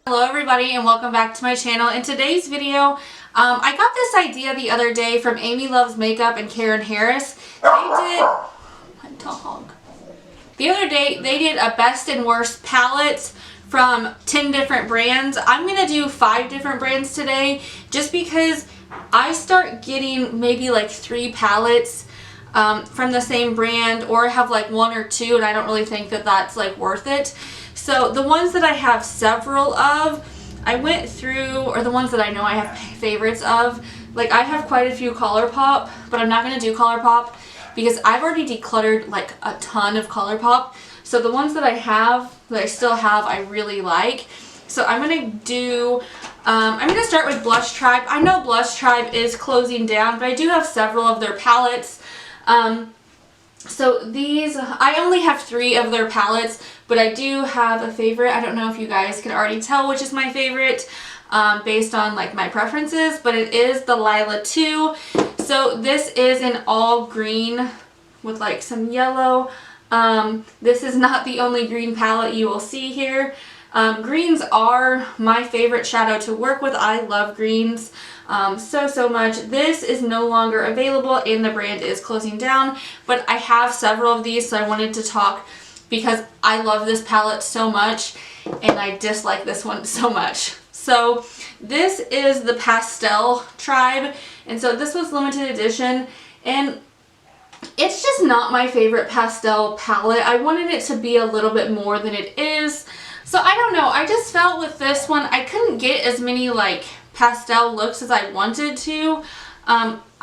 Hello everybody and welcome back to my channel. In today's video, I got this idea the other day from Amy Loves Makeup and Karen Harris. The other day they did a best and worst palettes from 10 different brands. I'm going to do 5 different brands today just because I start getting maybe like 3 palettes from the same brand, or have like 1 or 2, and I don't really think that that's like worth it. So the ones that I have several of, I went through, or the ones that I know I have favorites of, like I have quite a few ColourPop, but I'm not going to do ColourPop because I've already decluttered like a ton of ColourPop. So the ones that I have, that I still have, I really like. So I'm going to do, I'm going to start with Blush Tribe. I know Blush Tribe is closing down, but I do have several of their palettes. So these, I only have 3 of their palettes, but I do have a favorite. I don't know if you guys can already tell which is my favorite based on like my preferences, but it is the Lila 2. So this is an all green with like some yellow. This is not the only green palette you will see here. Greens are my favorite shadow to work with. I love greens so much. This is no longer available and the brand is closing down, but I have several of these, so I wanted to talk because I love this palette so much and I dislike this one so much. So this is the Pastel Tribe, and so this was limited edition, and it's just not my favorite pastel palette. I wanted it to be a little bit more than it is. So I don't know, I just felt with this one I couldn't get as many like pastel looks as I wanted to.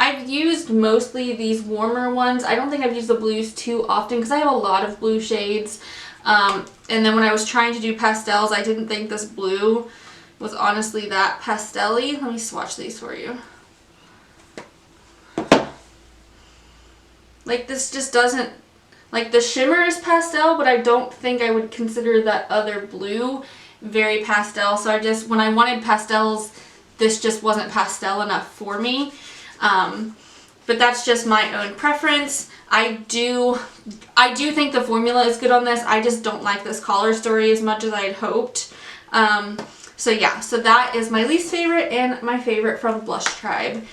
I've used mostly these warmer ones. I don't think I've used the blues too often because I have a lot of blue shades. And then when I was trying to do pastels, I didn't think this blue was honestly that pastel-y. Let me swatch these for you. Like this just doesn't, like the shimmer is pastel, but I don't think I would consider that other blue very pastel. So I just, when I wanted pastels, this just wasn't pastel enough for me. But that's just my own preference. I do think the formula is good on this. I just don't like this collar story as much as I had hoped. So yeah, so that is my least favorite and my favorite from Blush Tribe.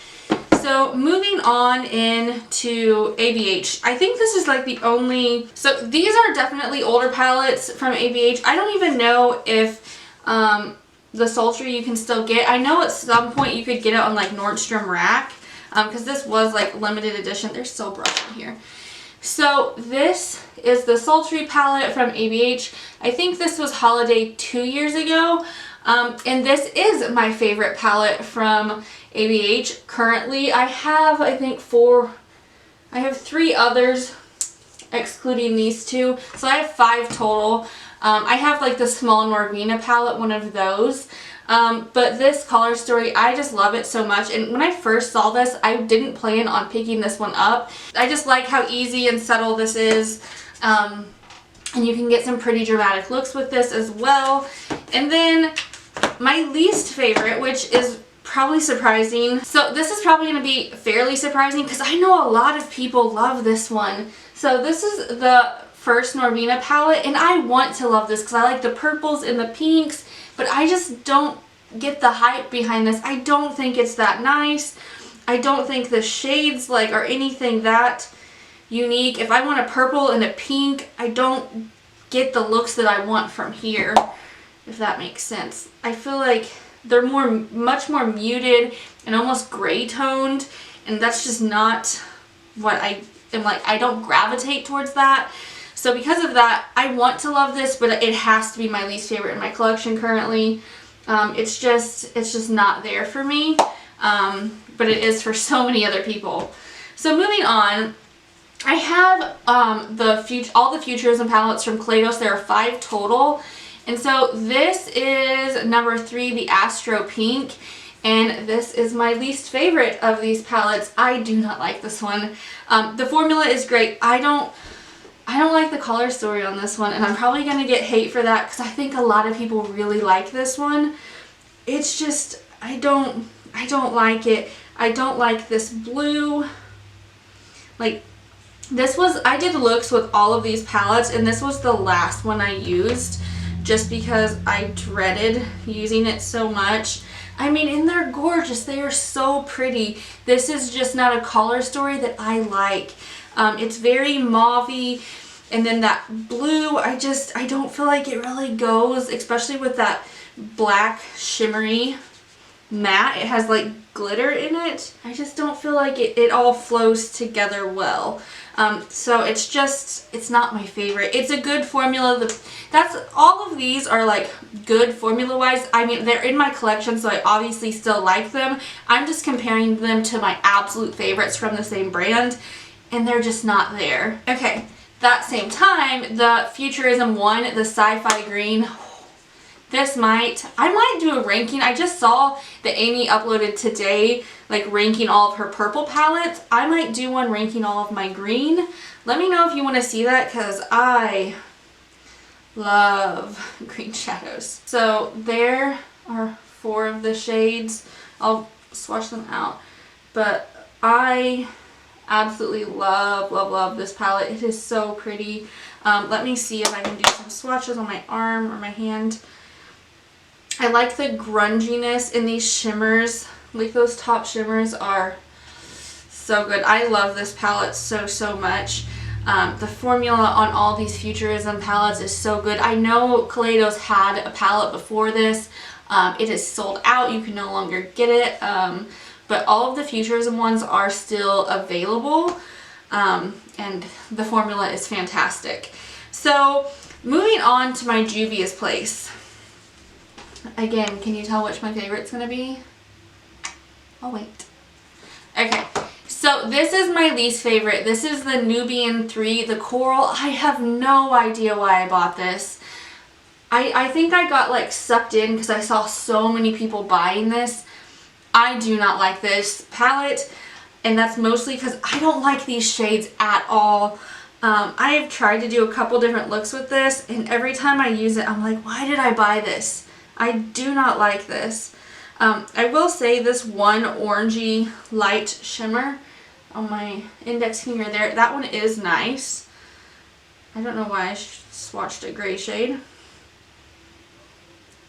So moving on into ABH. I think this is like the only, so these are definitely older palettes from ABH. I don't even know if the Sultry you can still get. I know at some point you could get it on like Nordstrom Rack because this was like limited edition. They're so bright in here. So this is the Sultry palette from ABH. I think this was holiday 2 years ago. And this is my favorite palette from ABH. Currently, I have, I think, 3 others, excluding these 2. So I have 5 total. I have like the small Norvina palette, one of those. But this color story, I just love it so much. And when I first saw this, I didn't plan on picking this one up. I just like how easy and subtle this is. And you can get some pretty dramatic looks with this as well. And then my least favorite, which is probably surprising. So this is probably going to be fairly surprising because I know a lot of people love this one. So this is the first Norvina palette, and I want to love this because I like the purples and the pinks, but I just don't get the hype behind this. I don't think it's that nice. I don't think the shades like are anything that unique. If I want a purple and a pink, I don't get the looks that I want from here, if that makes sense. I feel like they're much more muted and almost gray toned, and that's just not what I am like. I don't gravitate towards that. So because of that, I want to love this, but it has to be my least favorite in my collection currently. It's just not there for me, but it is for so many other people. So moving on, I have all the Futurism palettes from Kaleidos. There are 5 total. And so this is number 3, the Astro Pink, and this is my least favorite of these palettes. I do not like this one. The formula is great. I don't like the color story on this one, and I'm probably going to get hate for that because I think a lot of people really like this one. It's just, I don't like it. I don't like this blue. Like, this was, I did looks with all of these palettes, and this was the last one I used just because I dreaded using it so much. I mean, and they're gorgeous. They are so pretty. This is just not a color story that I like. It's very mauve-y, and then that blue, I don't feel like it really goes, especially with that black shimmery matte. It has like glitter in it. I just don't feel like it all flows together well. So it's not my favorite. It's a good formula. That's all of these are like good formula wise. I mean, they're in my collection, so I obviously still like them. I'm just comparing them to my absolute favorites from the same brand, and they're just not there. Okay, that same time, the Futurism one, the Sci-Fi Green, I might do a ranking. I just saw that Amy uploaded today, like ranking all of her purple palettes. I might do one ranking all of my green. Let me know if you want to see that, because I love green shadows. So there are 4 of the shades. I'll swatch them out. But I absolutely love this palette. It is so pretty. Let me see if I can do some swatches on my arm or my hand. I like the grunginess in these shimmers. Like, those top shimmers are so good. I love this palette so much. The formula on all these Futurism palettes is so good. I know Kaleidos had a palette before this. It is sold out. You can no longer get it. But all of the Futurism ones are still available. And the formula is fantastic. So, moving on to my Jojos Place. Again, can you tell which my favorite's going to be? Oh, wait. Okay, so this is my least favorite. This is the Nubian 3, the Coral. I have no idea why I bought this. I think I got like sucked in because I saw so many people buying this. I do not like this palette, and that's mostly because I don't like these shades at all. I have tried to do a couple different looks with this, and every time I use it, I'm like, why did I buy this? I do not like this. I will say this one orangey light shimmer on my index finger there, that one is nice. I don't know why I swatched a gray shade.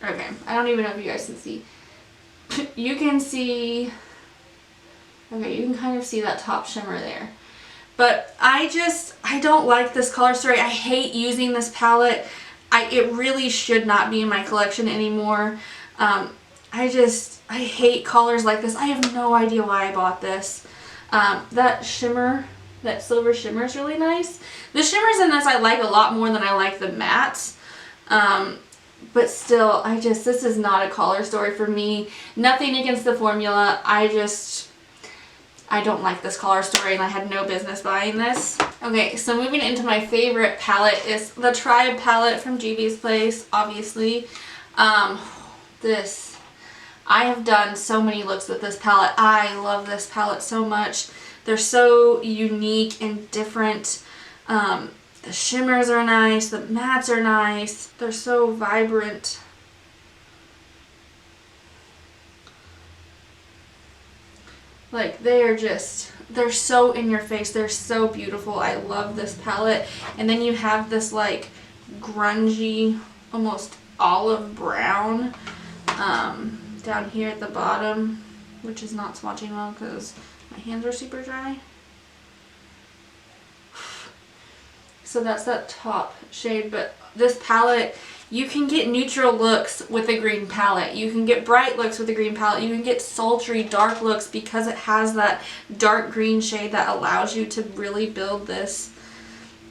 Okay, I don't even know if you guys can see. You can see, okay, you can kind of see that top shimmer there. But I don't like this color story. I hate using this palette. It really should not be in my collection anymore. I hate colors like this. I have no idea why I bought this. That shimmer, that silver shimmer is really nice. The shimmers in this I like a lot more than I like the mattes. But still, this is not a color story for me. Nothing against the formula. I don't like this color story, and I had no business buying this. Okay, so moving into my favorite palette is the Tribe palette from Jojos Place, obviously. I have done so many looks with this palette. I love this palette so much. They're so unique and different. The shimmers are nice, the mattes are nice. They're so vibrant. Like, they're so in your face. They're so beautiful. I love this palette. And then you have this like grungy, almost olive brown down here at the bottom, which is not swatching well because my hands are super dry. So that's that top shade, but this palette, you can get neutral looks with a green palette. You can get bright looks with a green palette. You can get sultry, dark looks because it has that dark green shade that allows you to really build this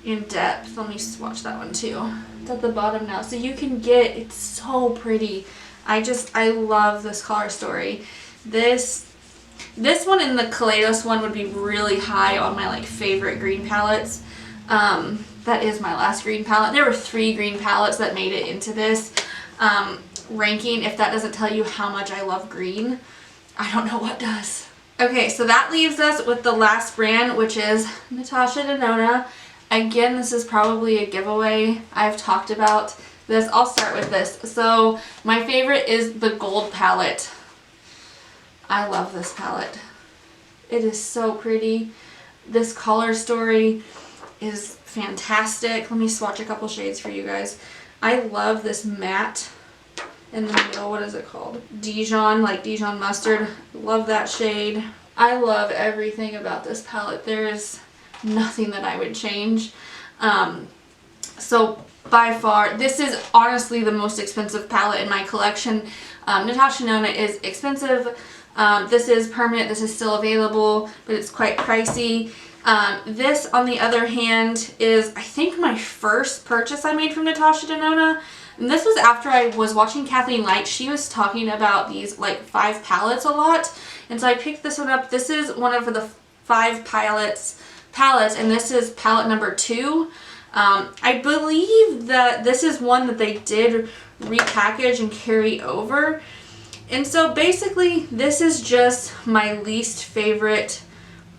in depth. Let me swatch that one too. It's at the bottom now. So you can get, it's so pretty. I love this color story. This one and the Kaleidos one would be really high on my like favorite green palettes. That is my last green palette. There were 3 green palettes that made it into this ranking. If that doesn't tell you how much I love green, I don't know what does. Okay, so that leaves us with the last brand, which is Natasha De Nona. Again, this is probably a giveaway. I've talked about this. I'll start with this. So my favorite is the gold palette. I love this palette. It is so pretty. This color story, is fantastic. Let me swatch a couple shades for you guys. I love this matte in the middle. What is it called? Dijon, like Dijon mustard. Love that shade. I love everything about this palette. There is nothing that I would change. So by far, this is honestly the most expensive palette in my collection. Natasha Nona is expensive. This is permanent. This is still available, but it's quite pricey. This, on the other hand, is I think my first purchase I made from Natasha De Nona. And this was after I was watching Kathleen Light. She was talking about these like 5 palettes a lot. And so I picked this one up. This is one of the 5 palettes, and this is palette number 2. I believe that this is one that they did repackage and carry over. And so basically this is just my least favorite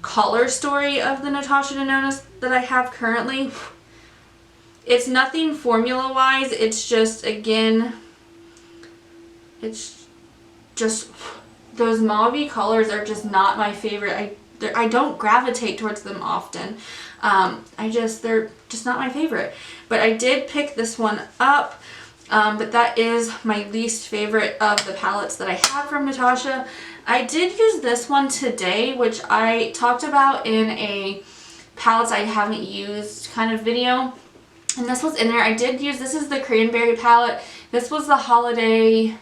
color story of the Natasha De Nona that I have currently. It's nothing formula wise, it's just, again, it's just, those mauve colors are just not my favorite. I don't gravitate towards them often. They're just not my favorite. But I did pick this one up, but that is my least favorite of the palettes that I have from Natasha. I did use this one today, which I talked about in a palettes I haven't used kind of video. And this was in there. I did use, this is the Cranberry palette. This was the holiday,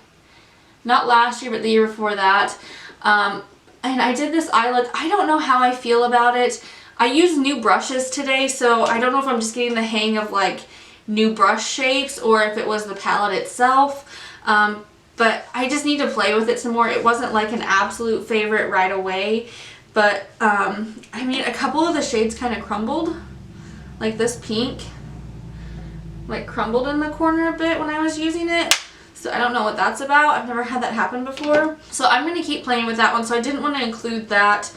not last year, but the year before that. And I did this eye look. I don't know how I feel about it. I used new brushes today, so I don't know if I'm just getting the hang of like new brush shapes or if it was the palette itself. But I just need to play with it some more. It wasn't like an absolute favorite right away. But, I mean, a couple of the shades kind of crumbled. Like this pink, like crumbled in the corner a bit when I was using it. So I don't know what that's about. I've never had that happen before. So I'm going to keep playing with that one. So I didn't want to include that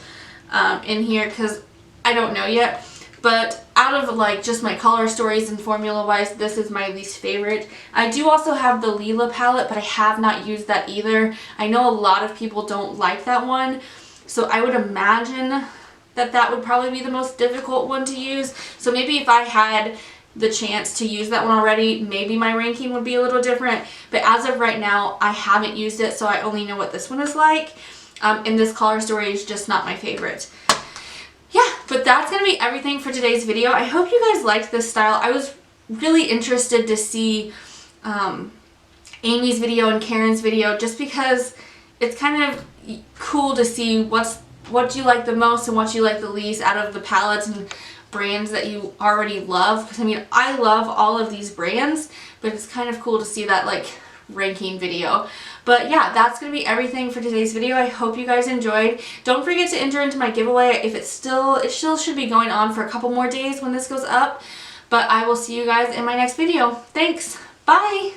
in here because I don't know yet. But out of like just my color stories and formula wise, this is my least favorite. I do also have the Lila palette, but I have not used that either. I know a lot of people don't like that one. So I would imagine that that would probably be the most difficult one to use. So maybe if I had the chance to use that one already, maybe my ranking would be a little different. But as of right now, I haven't used it, so I only know what this one is like. And this color story is just not my favorite. Yeah, but that's going to be everything for today's video. I hope you guys liked this style. I was really interested to see Amy's video and Karen's video just because it's kind of cool to see what you like the most and what you like the least out of the palettes and brands that you already love. Because I mean, I love all of these brands, but it's kind of cool to see that like ranking video. But yeah, that's going to be everything for today's video. I hope you guys enjoyed. Don't forget to enter into my giveaway. It still should be going on for a couple more days when this goes up. But I will see you guys in my next video. Thanks. Bye.